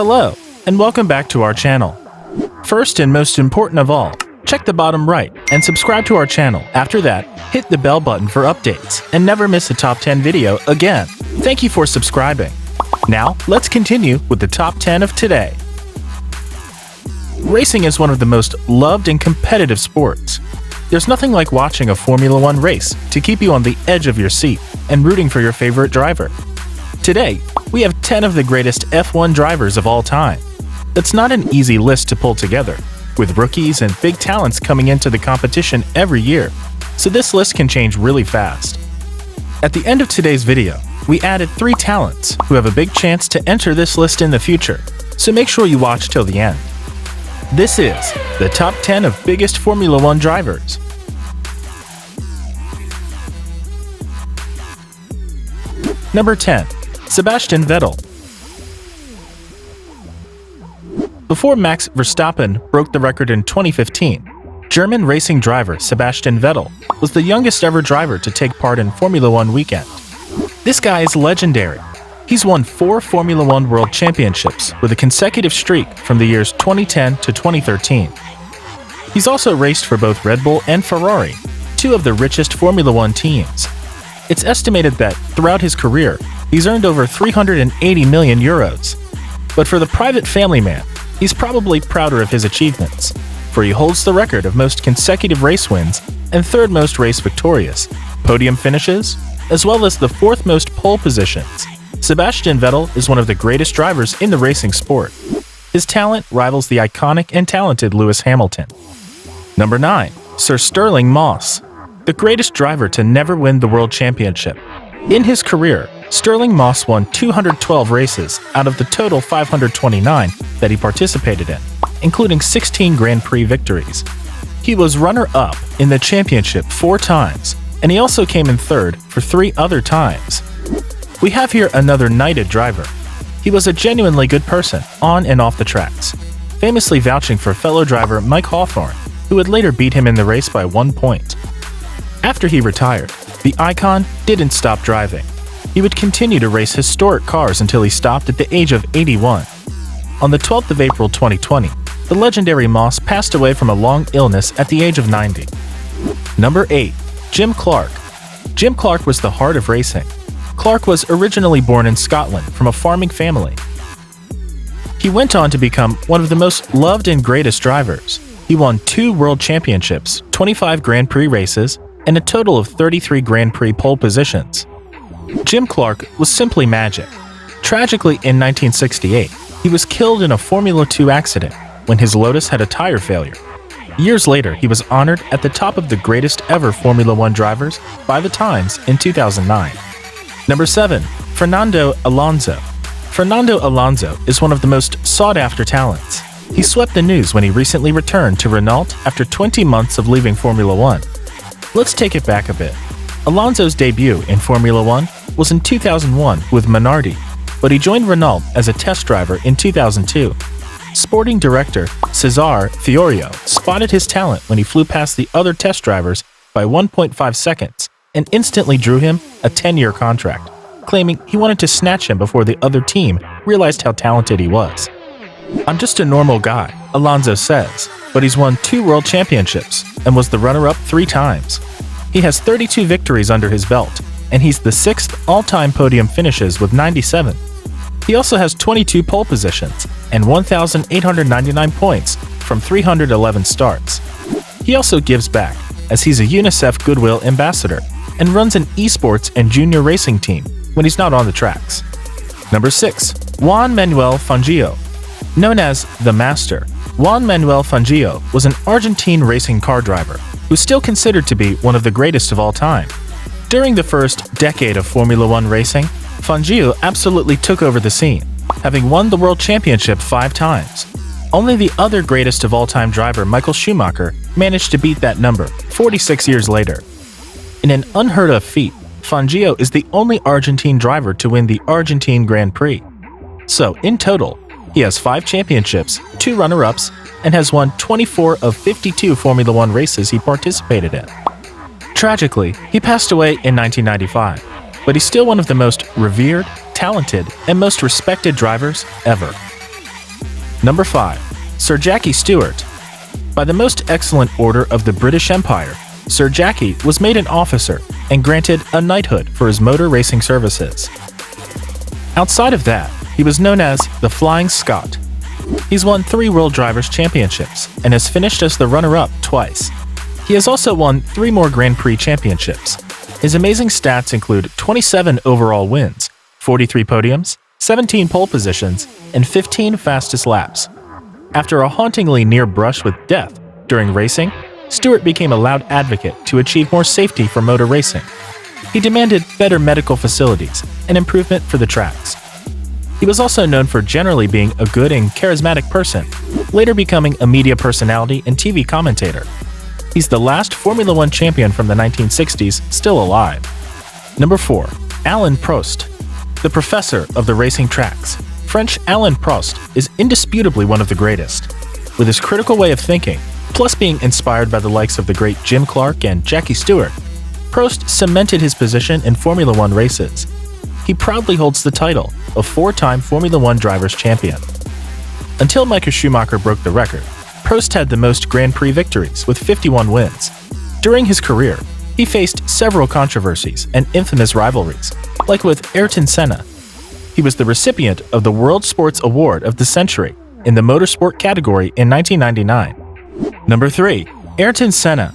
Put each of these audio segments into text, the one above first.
Hello, and welcome back to our channel. First and most important of all, check the bottom right and subscribe to our channel. After that, hit the bell button for updates and never miss a top 10 video again. Thank you for subscribing. Now, let's continue with the top 10 of today. Racing is one of the most loved and competitive sports. There's nothing like watching a Formula One race to keep you on the edge of your seat and rooting for your favorite driver. Today, we have 10 of the greatest F1 drivers of all time. That's not an easy list to pull together, with rookies and big talents coming into the competition every year, so this list can change really fast. At the end of today's video, we added 3 talents who have a big chance to enter this list in the future, so make sure you watch till the end. This is the top 10 of biggest Formula One drivers. Number 10. Sebastian Vettel. Before Max Verstappen broke the record in 2015, German racing driver Sebastian Vettel was the youngest ever driver to take part in Formula One weekend. This guy is legendary. He's won 4 Formula One World Championships with a consecutive streak from the years 2010 to 2013. He's also raced for both Red Bull and Ferrari, 2 of the richest Formula One teams. It's estimated that, throughout his career, he's earned over 380 million euros. But for the private family man, he's probably prouder of his achievements, for he holds the record of most consecutive race wins and 3rd most race victorious, podium finishes, as well as the 4th most pole positions. Sebastian Vettel is one of the greatest drivers in the racing sport. His talent rivals the iconic and talented Lewis Hamilton. Number 9. Sir Stirling Moss, the greatest driver to never win the World Championship. In his career, Stirling Moss won 212 races out of the total 529 that he participated in, including 16 Grand Prix victories. He was runner-up in the championship 4 times, and he also came in 3rd for 3 other times. We have here another knighted driver. He was a genuinely good person on and off the tracks, famously vouching for fellow driver Mike Hawthorn, who would later beat him in the race by 1 point. After he retired, the icon didn't stop driving. He would continue to race historic cars until he stopped at the age of 81. On the 12th of April 2020, the legendary Moss passed away from a long illness at the age of 90. Number 8. Jim Clark. Jim Clark was the heart of racing. Clark was originally born in Scotland from a farming family. He went on to become one of the most loved and greatest drivers. He won 2 World Championships, 25 Grand Prix races, and a total of 33 Grand Prix pole positions. Jim Clark was simply magic. Tragically, in 1968, he was killed in a Formula 2 accident when his Lotus had a tire failure. Years later, he was honored at the top of the greatest ever Formula One drivers by the Times in 2009. Number 7. Fernando Alonso. Fernando Alonso is one of the most sought-after talents. He swept the news when he recently returned to Renault after 20 months of leaving Formula One. Let's take it back a bit. Alonso's debut in Formula One was in 2001 with Minardi, but he joined Renault as a test driver in 2002. Sporting director Cesar Fiorio spotted his talent when he flew past the other test drivers by 1.5 seconds and instantly drew him a 10-year contract, claiming he wanted to snatch him before the other team realized how talented he was. "I'm just a normal guy," Alonso says, but he's won 2 World Championships and was the runner-up 3 times. He has 32 victories under his belt, and he's the 6th all-time podium finishes with 97. He also has 22 pole positions and 1,899 points from 311 starts. He also gives back, as he's a UNICEF Goodwill Ambassador and runs an esports and junior racing team when he's not on the tracks. Number 6. Juan Manuel Fangio. Known as the Master, Juan Manuel Fangio was an Argentine racing car driver who's still considered to be one of the greatest of all time. During the first decade of Formula One racing, Fangio absolutely took over the scene, having won the World Championship 5 times. Only the other greatest of all-time driver Michael Schumacher managed to beat that number 46 years later. In an unheard-of feat, Fangio is the only Argentine driver to win the Argentine Grand Prix. So, in total, he has 5 championships, 2 runner-ups, and has won 24 of 52 Formula One races he participated in. Tragically, he passed away in 1995, but he's still one of the most revered, talented, and most respected drivers ever. Number 5. Sir Jackie Stewart. By the most excellent order of the British Empire, Sir Jackie was made an officer and granted a knighthood for his motor racing services. Outside of that, he was known as the Flying Scot. He's won 3 World Drivers' Championships and has finished as the runner-up twice. He has also won 3 more Grand Prix championships. His amazing stats include 27 overall wins, 43 podiums, 17 pole positions, and 15 fastest laps. After a hauntingly near brush with death during racing, Stewart became a loud advocate to achieve more safety for motor racing. He demanded better medical facilities and improvement for the tracks. He was also known for generally being a good and charismatic person, later becoming a media personality and TV commentator. He's the last Formula One champion from the 1960s still alive. Number 4. Alain Prost. The professor of the racing tracks, French Alain Prost is indisputably one of the greatest. With his critical way of thinking, plus being inspired by the likes of the great Jim Clark and Jackie Stewart, Prost cemented his position in Formula One races. He proudly holds the title of 4-time Formula One Drivers' Champion. Until Michael Schumacher broke the record, Prost had the most Grand Prix victories with 51 wins. During his career, he faced several controversies and infamous rivalries, like with Ayrton Senna. He was the recipient of the World Sports Award of the Century in the motorsport category in 1999. Number 3. Ayrton Senna.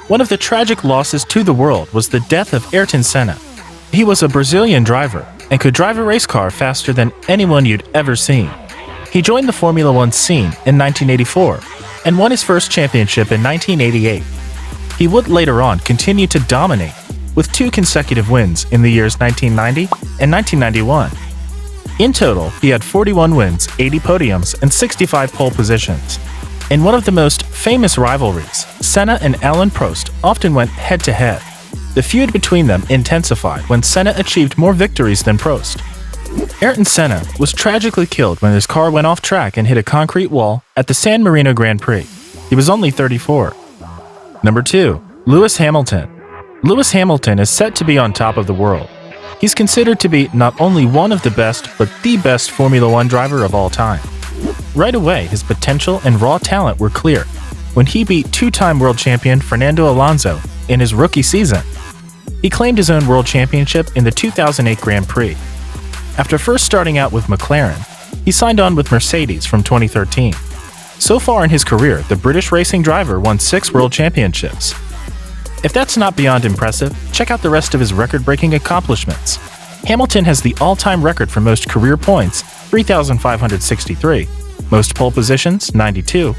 One of the tragic losses to the world was the death of Ayrton Senna. He was a Brazilian driver and could drive a race car faster than anyone you'd ever seen. He joined the Formula One scene in 1984 and won his first championship in 1988. He would later on continue to dominate with 2 consecutive wins in the years 1990 and 1991. In total, he had 41 wins, 80 podiums, and 65 pole positions. In one of the most famous rivalries, Senna and Alain Prost often went head-to-head. The feud between them intensified when Senna achieved more victories than Prost. Ayrton Senna was tragically killed when his car went off track and hit a concrete wall at the San Marino Grand Prix. He was only 34. Number 2. Lewis Hamilton. Lewis Hamilton is set to be on top of the world. He's considered to be not only one of the best, but the best Formula One driver of all time. Right away, his potential and raw talent were clear when he beat 2-time world champion Fernando Alonso in his rookie season. He claimed his own world championship in the 2008 Grand Prix. After first starting out with McLaren, he signed on with Mercedes from 2013. So far in his career, the British racing driver won 6 world championships. If that's not beyond impressive, check out the rest of his record-breaking accomplishments. Hamilton has the all-time record for most career points, 3,563, most pole positions, 92,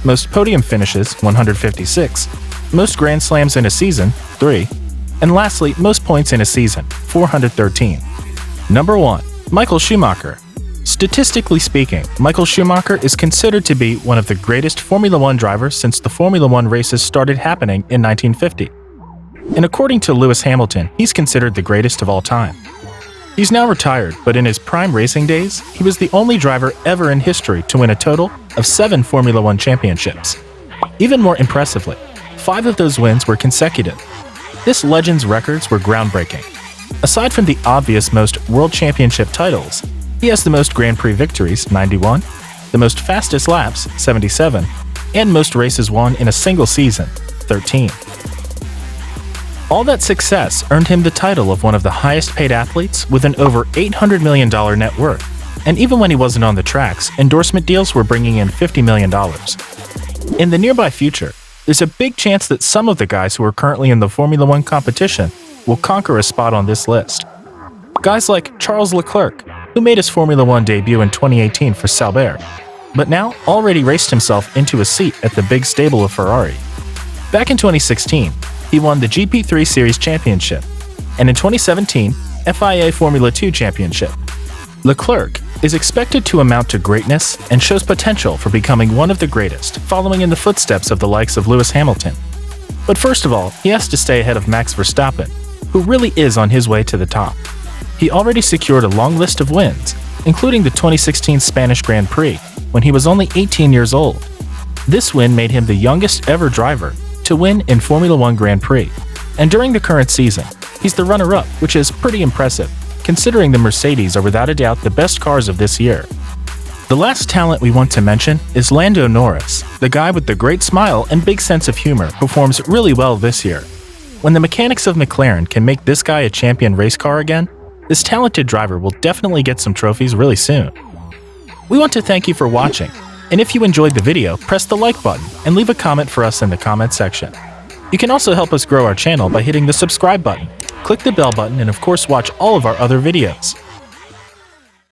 most podium finishes, 156, most Grand Slams in a season, 3, and lastly, most points in a season, 413. Number 1. Michael Schumacher. Statistically speaking, Michael Schumacher is considered to be one of the greatest Formula One drivers since the Formula One races started happening in 1950. And according to Lewis Hamilton, he's considered the greatest of all time. He's now retired, but in his prime racing days, he was the only driver ever in history to win a total of 7 Formula One championships. Even more impressively, 5 of those wins were consecutive. This legend's records were groundbreaking. Aside from the obvious most world championship titles, he has the most Grand Prix victories, 91, the most fastest laps, 77, and most races won in a single season, 13. All that success earned him the title of one of the highest-paid athletes with an over $800 million net worth, and even when he wasn't on the tracks, endorsement deals were bringing in $50 million. In the nearby future, there's a big chance that some of the guys who are currently in the Formula One competition will conquer a spot on this list. Guys like Charles Leclerc, who made his Formula One debut in 2018 for Sauber, but now already raced himself into a seat at the big stable of Ferrari. Back in 2016, he won the GP3 Series Championship, and in 2017, FIA Formula 2 Championship. Leclerc is expected to amount to greatness and shows potential for becoming one of the greatest, following in the footsteps of the likes of Lewis Hamilton. But first of all, he has to stay ahead of Max Verstappen, who really is on his way to the top. He already secured a long list of wins, including the 2016 Spanish Grand Prix, when he was only 18 years old. This win made him the youngest ever driver to win in Formula One Grand Prix, and during the current season, he's the runner-up, which is pretty impressive, considering the Mercedes are without a doubt the best cars of this year. The last talent we want to mention is Lando Norris, the guy with the great smile and big sense of humor who performs really well this year. When the mechanics of McLaren can make this guy a champion race car again, this talented driver will definitely get some trophies really soon. We want to thank you for watching, and if you enjoyed the video, press the like button and leave a comment for us in the comment section. You can also help us grow our channel by hitting the subscribe button, click the bell button, and of course watch all of our other videos.